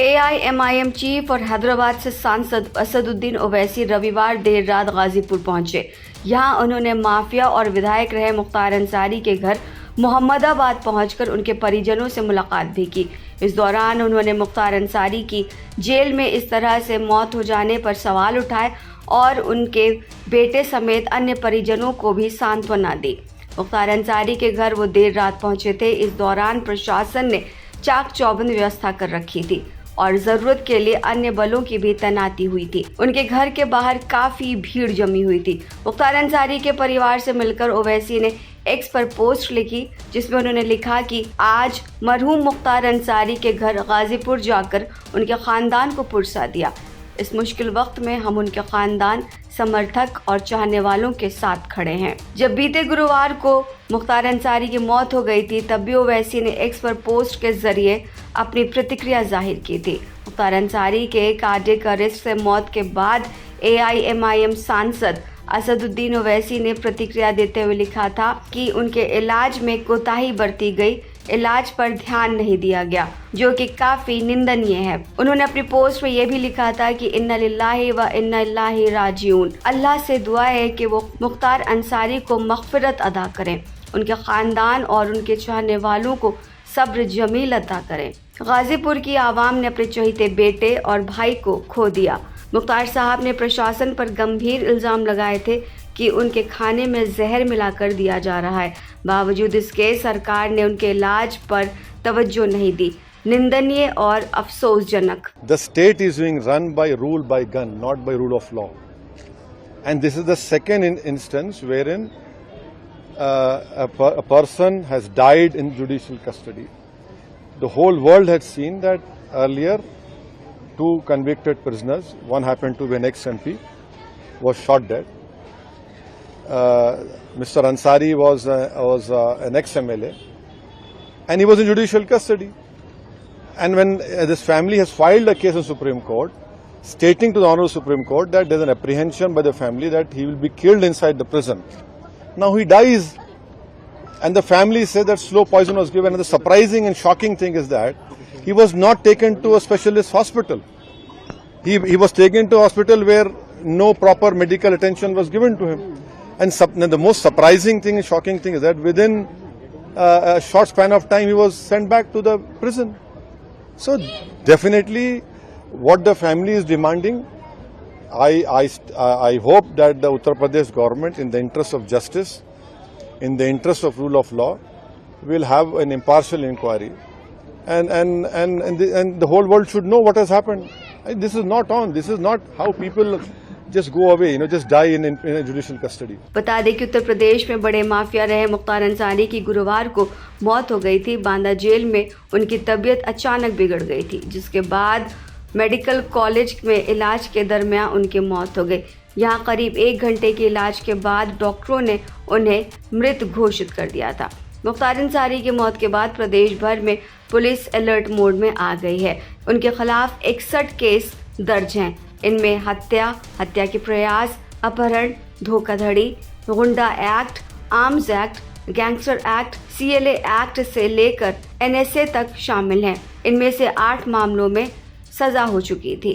AIMIM chief और हैदराबाद से सांसद असदुद्दीन ओवैसी रविवार देर रात गाजीपुर पहुंचे। यहां उन्होंने माफिया और विधायक रहे मुख्तार अंसारी के घर मोहम्मदाबाद पहुंचकर उनके परिजनों से मुलाकात भी की। इस दौरान उन्होंने मुख्तार अंसारी की जेल में इस तरह से मौत हो जाने पर सवाल उठाए और उनके बेटे समेत अन्य परिजनों को भी सांत्वना दी। मुख्तार अंसारी के घर वो देर रात पहुंचे थे। इस दौरान प्रशासन ने चाक चौबंद व्यवस्था कर रखी थी और जरूरत के लिए अन्य बलों की भी तैनाती हुई थी। उनके घर के बाहर काफी भीड़ जमी हुई थी। मुख्तार अंसारी के परिवार से मिलकर ओवैसी ने एक्स पर पोस्ट लिखी, जिसमें उन्होंने लिखा कि आज मरहूम मुख्तार अंसारी के घर गाजीपुर जाकर उनके खानदान को पुरसा दिया। इस मुश्किल वक्त में हम उनके खानदान, समर्थक और चाहने वालों के साथ खड़े हैं। जब बीते गुरुवार को मुख्तार अंसारी की मौत हो गई थी, तब भी ओवैसी ने एक्स पर पोस्ट के जरिए अपनी प्रतिक्रिया जाहिर की थी। मुख्तार अंसारी के कार्डियक अरेस्ट से मौत के बाद AIMIM सांसद असदुद्दीन ओवैसी ने प्रतिक्रिया देते हुए लिखा था कि उनके इलाज में कोताही बरती गई, इलाज पर ध्यान नहीं दिया गया, जो कि काफी निंदनीय है। उन्होंने अपनी पोस्ट में यह भी लिखा था कि इन्ना लिल्लाहि व इन्ना इलैहि राजिऊन। अल्लाह से दुआ है कि वो मुख्तार अंसारी को मग़फ़िरत अदा करें, उनके ख़ानदान और उनके चाहने वालों को सब्र जमील अता करें। गाजीपुर की आवाम ने अपने चहेते बेटे और भाई को खो दिया। मुख्तार साहब ने प्रशासन पर गंभीर इल्ज़ाम लगाए थे कि उनके खाने में जहर मिलाकर दिया जा रहा है। बावजूद इसके सरकार ने उनके इलाज पर तवज्जो नहीं दी। निंदनीय और अफसोसजनक। The state is being run by rule by gun, not by rule of law. And this is the second instance wherein a person has died in judicial custody. The whole world had seen that earlier. Two convicted prisoners, one happened to be an ex-MP, was shot dead. Mr. Ansari was an ex-MLA, and he was in judicial custody. And when this family has filed a case in Supreme Court, stating to the Honorable Supreme Court that there is an apprehension by the family that he will be killed inside the prison. Now he dies, and the family says that slow poison was given. And the surprising and shocking thing is that he was not taken to a specialist hospital. He was taken to a hospital where no proper medical attention was given to him. And the most surprising thing and shocking thing is that within a short span of time he was sent back to the prison. So definitely what the family is demanding, I hope that the Uttar Pradesh government, in the interest of justice, in the interest of rule of law, will have an impartial inquiry. And the whole world should know what has happened. This is not on. This is not how people just go away, just die in judicial custody. बता दें कि उत्तर प्रदेश में बड़े mafia रहे मुख्तार अंसारी की गुरुवार को मौत हो गई थी। बांदा जेल में उनकी तबीयत अचानक बिगड़ गई थी, जिसके बाद मेडिकल कॉलेज में इलाज के दरमियान उनकी मौत हो गई। यहाँ करीब 1 घंटे के इलाज के बाद डॉक्टरों ने उन्हें मृत घोषित कर दिया था। मुख्तार अंसारी की मौत के बाद प्रदेश भर में पुलिस अलर्ट मोड में आ गई है। उनके खिलाफ 61 केस दर्ज हैं। इनमें हत्या के प्रयास, अपहरण, धोखाधड़ी, गुंडा act, arms act, gangster act, CLA act से लेकर NSA तक शामिल हैं। इनमें से 8 मामलों में सजा हो चुकी थी।